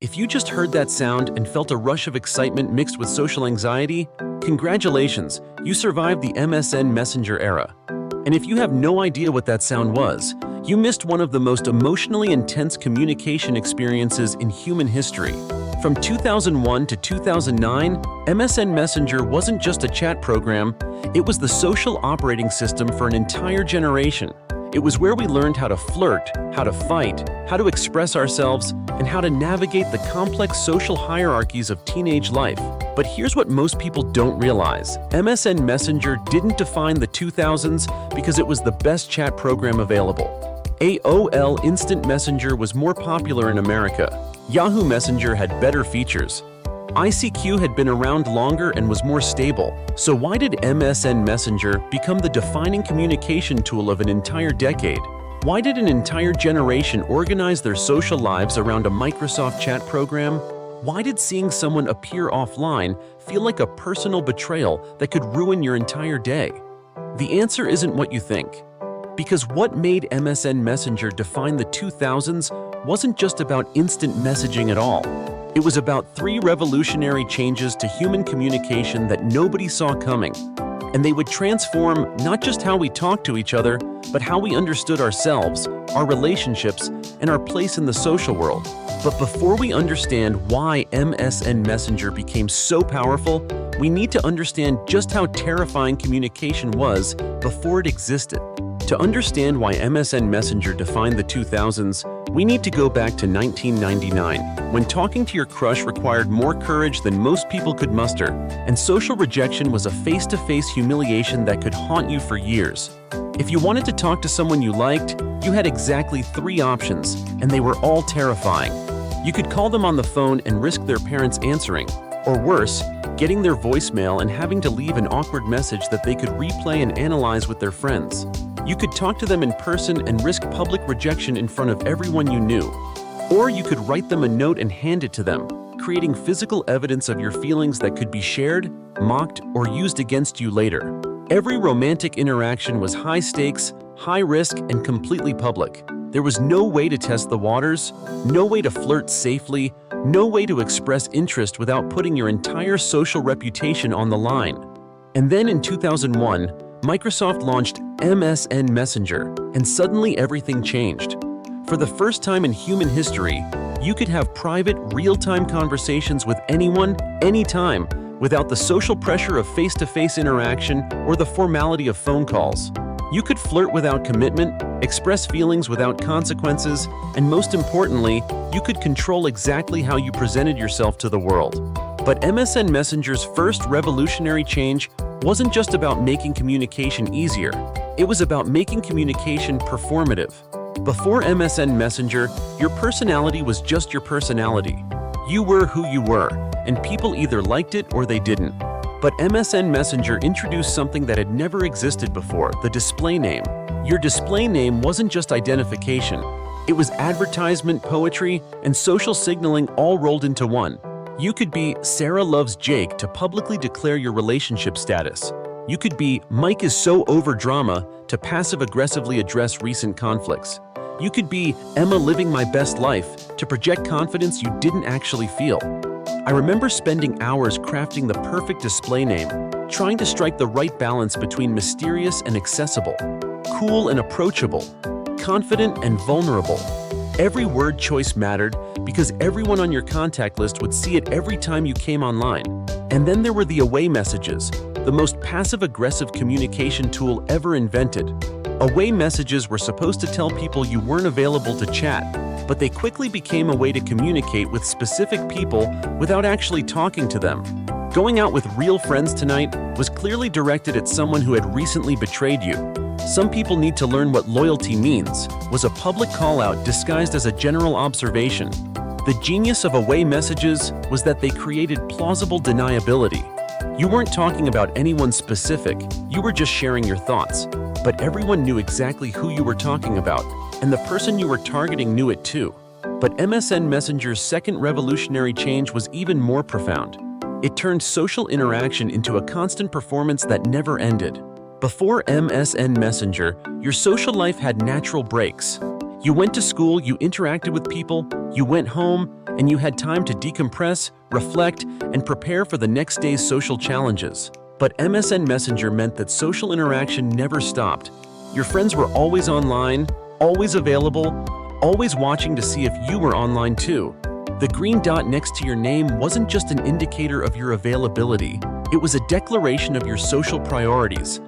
If you just heard that sound and felt a rush of excitement mixed with social anxiety, congratulations, you survived the MSN Messenger era. And if you have no idea what that sound was, you missed one of the most emotionally intense communication experiences in human history. From 2001 to 2009, MSN Messenger wasn't just a chat program, it was the social operating system for an entire generation. It was where we learned how to flirt, how to fight, how to express ourselves, and how to navigate the complex social hierarchies of teenage life. But here's what most people don't realize. MSN Messenger didn't define the 2000s because it was the best chat program available. AOL Instant Messenger was more popular in America. Yahoo Messenger had better features. ICQ had been around longer and was more stable. So why did MSN Messenger become the defining communication tool of an entire decade? Why did an entire generation organize their social lives around a Microsoft chat program? Why did seeing someone appear offline feel like a personal betrayal that could ruin your entire day? The answer isn't what you think. Because what made MSN Messenger define the 2000s wasn't just about instant messaging at all. It was about 3 revolutionary changes to human communication that nobody saw coming. And they would transform not just how we talk to each other, but how we understood ourselves, our relationships, and our place in the social world. But before we understand why MSN Messenger became so powerful, we need to understand just how terrifying communication was before it existed. To understand why MSN Messenger defined the 2000s, we need to go back to 1999, when talking to your crush required more courage than most people could muster, and social rejection was a face-to-face humiliation that could haunt you for years. If you wanted to talk to someone you liked, you had exactly 3 options, and they were all terrifying. You could call them on the phone and risk their parents answering, or worse, getting their voicemail and having to leave an awkward message that they could replay and analyze with their friends. You could talk to them in person and risk public rejection in front of everyone you knew. Or you could write them a note and hand it to them, creating physical evidence of your feelings that could be shared, mocked, or used against you later. Every romantic interaction was high stakes, high risk, and completely public. There was no way to test the waters, no way to flirt safely, no way to express interest without putting your entire social reputation on the line. And then in 2001, Microsoft launched MSN Messenger, and suddenly everything changed. For the first time in human history, you could have private, real-time conversations with anyone, anytime, without the social pressure of face-to-face interaction or the formality of phone calls. You could flirt without commitment, express feelings without consequences, and most importantly, you could control exactly how you presented yourself to the world. But MSN Messenger's first revolutionary change wasn't just about making communication easier. It was about making communication performative. Before MSN Messenger, your personality was just your personality. You were who you were, and people either liked it or they didn't. But MSN Messenger introduced something that had never existed before, the display name. Your display name wasn't just identification. It was advertisement, poetry, and social signaling all rolled into one. You could be Sarah loves Jake to publicly declare your relationship status. You could be Mike is so over drama to passive-aggressively address recent conflicts. You could be Emma living my best life to project confidence you didn't actually feel. I remember spending hours crafting the perfect display name, trying to strike the right balance between mysterious and accessible, cool and approachable, confident and vulnerable. Every word choice mattered because everyone on your contact list would see it every time you came online. And then there were the away messages, the most passive-aggressive communication tool ever invented. Away messages were supposed to tell people you weren't available to chat, but they quickly became a way to communicate with specific people without actually talking to them. Going out with real friends tonight was clearly directed at someone who had recently betrayed you. Some people need to learn what loyalty means was a public call-out disguised as a general observation. The genius of away messages was that they created plausible deniability. You weren't talking about anyone specific, you were just sharing your thoughts. But everyone knew exactly who you were talking about, and the person you were targeting knew it too. But MSN Messenger's second revolutionary change was even more profound. It turned social interaction into a constant performance that never ended. Before MSN Messenger, your social life had natural breaks. You went to school, you interacted with people, you went home, and you had time to decompress, reflect, and prepare for the next day's social challenges. But MSN Messenger meant that social interaction never stopped. Your friends were always online, always available, always watching to see if you were online too. The green dot next to your name wasn't just an indicator of your availability, it was a declaration of your social priorities.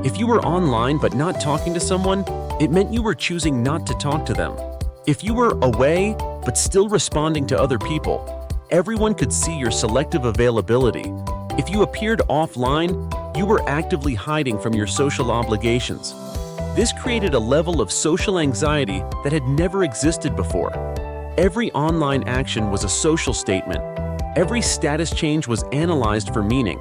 If you were online but not talking to someone, it meant you were choosing not to talk to them. If you were away but still responding to other people, everyone could see your selective availability. If you appeared offline, you were actively hiding from your social obligations. This created a level of social anxiety that had never existed before. Every online action was a social statement. Every status change was analyzed for meaning.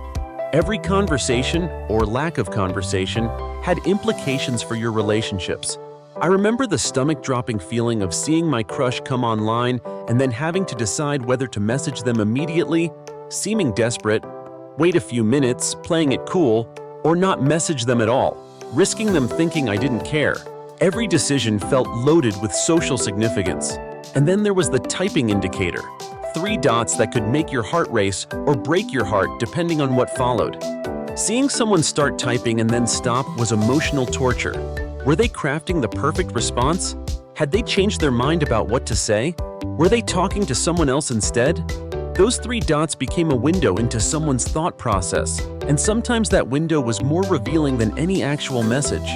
Every conversation, or lack of conversation, had implications for your relationships. I remember the stomach-dropping feeling of seeing my crush come online and then having to decide whether to message them immediately, seeming desperate, wait a few minutes, playing it cool, or not message them at all, risking them thinking I didn't care. Every decision felt loaded with social significance. And then there was the typing indicator, 3 dots that could make your heart race or break your heart depending on what followed. Seeing someone start typing and then stop was emotional torture. Were they crafting the perfect response? Had they changed their mind about what to say? Were they talking to someone else instead? Those 3 dots became a window into someone's thought process, and sometimes that window was more revealing than any actual message.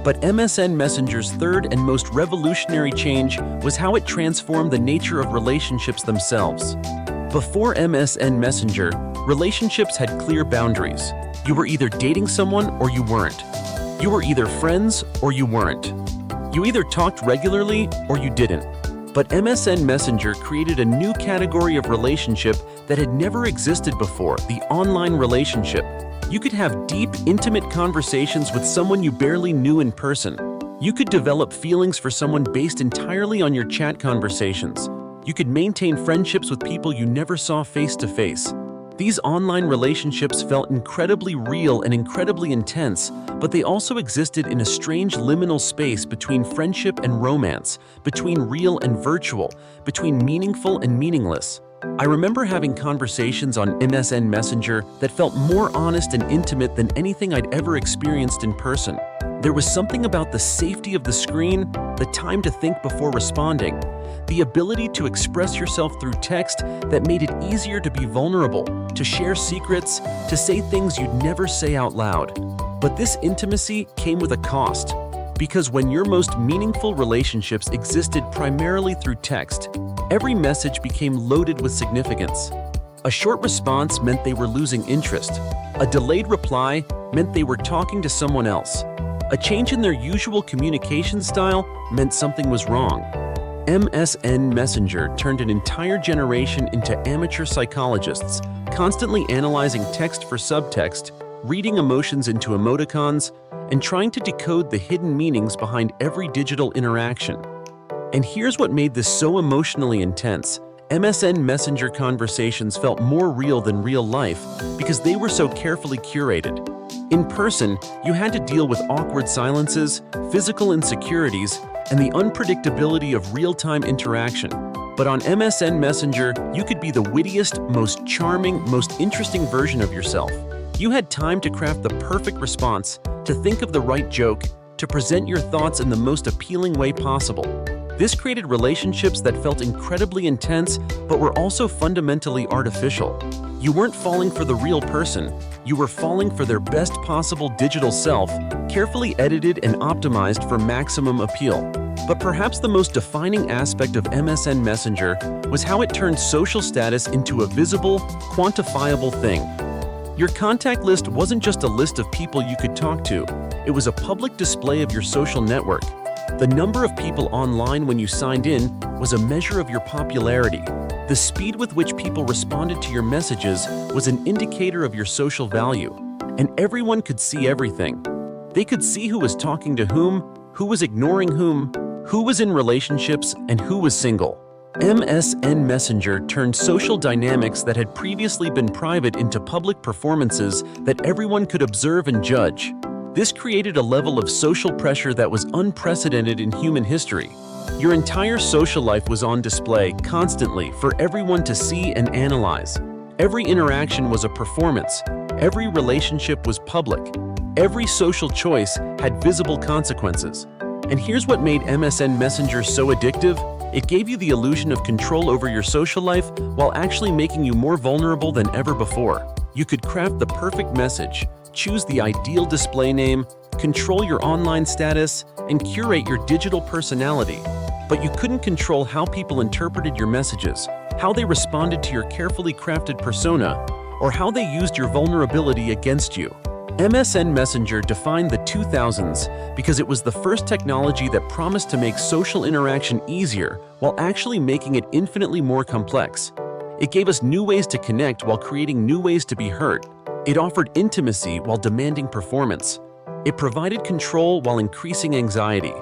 But MSN Messenger's third and most revolutionary change was how it transformed the nature of relationships themselves. Before MSN Messenger, relationships had clear boundaries. You were either dating someone or you weren't. You were either friends or you weren't. You either talked regularly or you didn't. But MSN Messenger created a new category of relationship that had never existed before, the online relationship. You could have deep, intimate conversations with someone you barely knew in person. You could develop feelings for someone based entirely on your chat conversations. You could maintain friendships with people you never saw face to face. These online relationships felt incredibly real and incredibly intense, but they also existed in a strange liminal space between friendship and romance, between real and virtual, between meaningful and meaningless. I remember having conversations on MSN Messenger that felt more honest and intimate than anything I'd ever experienced in person. There was something about the safety of the screen, the time to think before responding, the ability to express yourself through text that made it easier to be vulnerable, to share secrets, to say things you'd never say out loud. But this intimacy came with a cost, because when your most meaningful relationships existed primarily through text, every message became loaded with significance. A short response meant they were losing interest. A delayed reply meant they were talking to someone else. A change in their usual communication style meant something was wrong. MSN Messenger turned an entire generation into amateur psychologists, constantly analyzing text for subtext, reading emotions into emoticons, and trying to decode the hidden meanings behind every digital interaction. And here's what made this so emotionally intense. MSN Messenger conversations felt more real than real life because they were so carefully curated. In person, you had to deal with awkward silences, physical insecurities, and the unpredictability of real-time interaction. But on MSN Messenger, you could be the wittiest, most charming, most interesting version of yourself. You had time to craft the perfect response, to think of the right joke, to present your thoughts in the most appealing way possible. This created relationships that felt incredibly intense, but were also fundamentally artificial. You weren't falling for the real person, you were falling for their best possible digital self, carefully edited and optimized for maximum appeal. But perhaps the most defining aspect of MSN Messenger was how it turned social status into a visible, quantifiable thing. Your contact list wasn't just a list of people you could talk to, it was a public display of your social network. The number of people online when you signed in was a measure of your popularity. The speed with which people responded to your messages was an indicator of your social value. And everyone could see everything. They could see who was talking to whom, who was ignoring whom, who was in relationships, and who was single. MSN Messenger turned social dynamics that had previously been private into public performances that everyone could observe and judge. This created a level of social pressure that was unprecedented in human history. Your entire social life was on display constantly for everyone to see and analyze. Every interaction was a performance. Every relationship was public. Every social choice had visible consequences. And here's what made MSN Messenger so addictive. It gave you the illusion of control over your social life while actually making you more vulnerable than ever before. You could craft the perfect message, choose the ideal display name, control your online status, and curate your digital personality. But you couldn't control how people interpreted your messages, how they responded to your carefully crafted persona, or how they used your vulnerability against you. MSN Messenger defined the 2000s because it was the first technology that promised to make social interaction easier while actually making it infinitely more complex. It gave us new ways to connect while creating new ways to be heard. It offered intimacy while demanding performance. It provided control while increasing anxiety.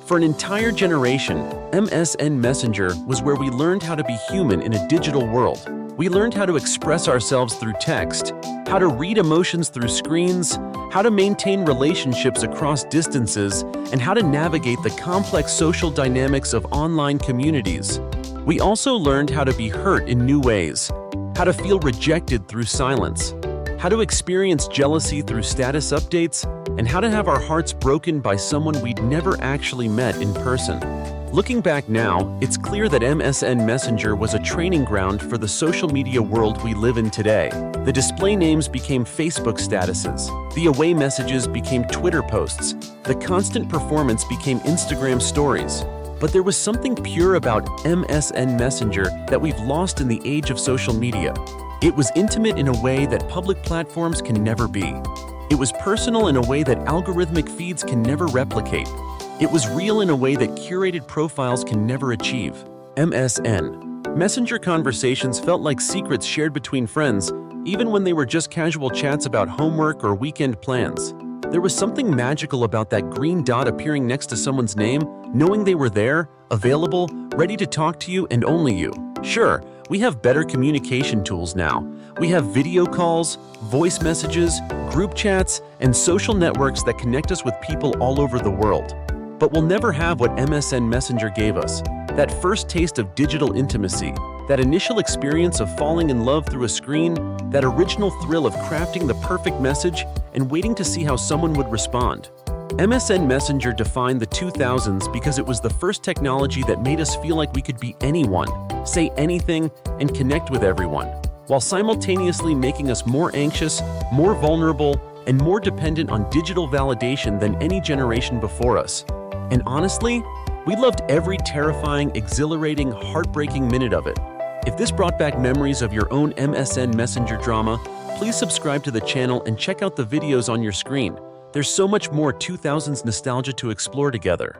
For an entire generation, MSN Messenger was where we learned how to be human in a digital world. We learned how to express ourselves through text, how to read emotions through screens, how to maintain relationships across distances, and how to navigate the complex social dynamics of online communities. We also learned how to be hurt in new ways, how to feel rejected through silence, how to experience jealousy through status updates, and how to have our hearts broken by someone we'd never actually met in person. Looking back now, it's clear that MSN Messenger was a training ground for the social media world we live in today. The display names became Facebook statuses. The away messages became Twitter posts. The constant performance became Instagram stories. But there was something pure about MSN Messenger that we've lost in the age of social media. It was intimate in a way that public platforms can never be. It was personal in a way that algorithmic feeds can never replicate. It was real in a way that curated profiles can never achieve. MSN Messenger conversations felt like secrets shared between friends, even when they were just casual chats about homework or weekend plans. There was something magical about that green dot appearing next to someone's name, knowing they were there, available, ready to talk to you and only you. Sure, we have better communication tools now. We have video calls, voice messages, group chats, and social networks that connect us with people all over the world. But we'll never have what MSN Messenger gave us, that first taste of digital intimacy, that initial experience of falling in love through a screen, that original thrill of crafting the perfect message and waiting to see how someone would respond. MSN Messenger defined the 2000s because it was the first technology that made us feel like we could be anyone, say anything, and connect with everyone, while simultaneously making us more anxious, more vulnerable, and more dependent on digital validation than any generation before us. And honestly, we loved every terrifying, exhilarating, heartbreaking minute of it. If this brought back memories of your own MSN Messenger drama, please subscribe to the channel and check out the videos on your screen. There's so much more 2000s nostalgia to explore together.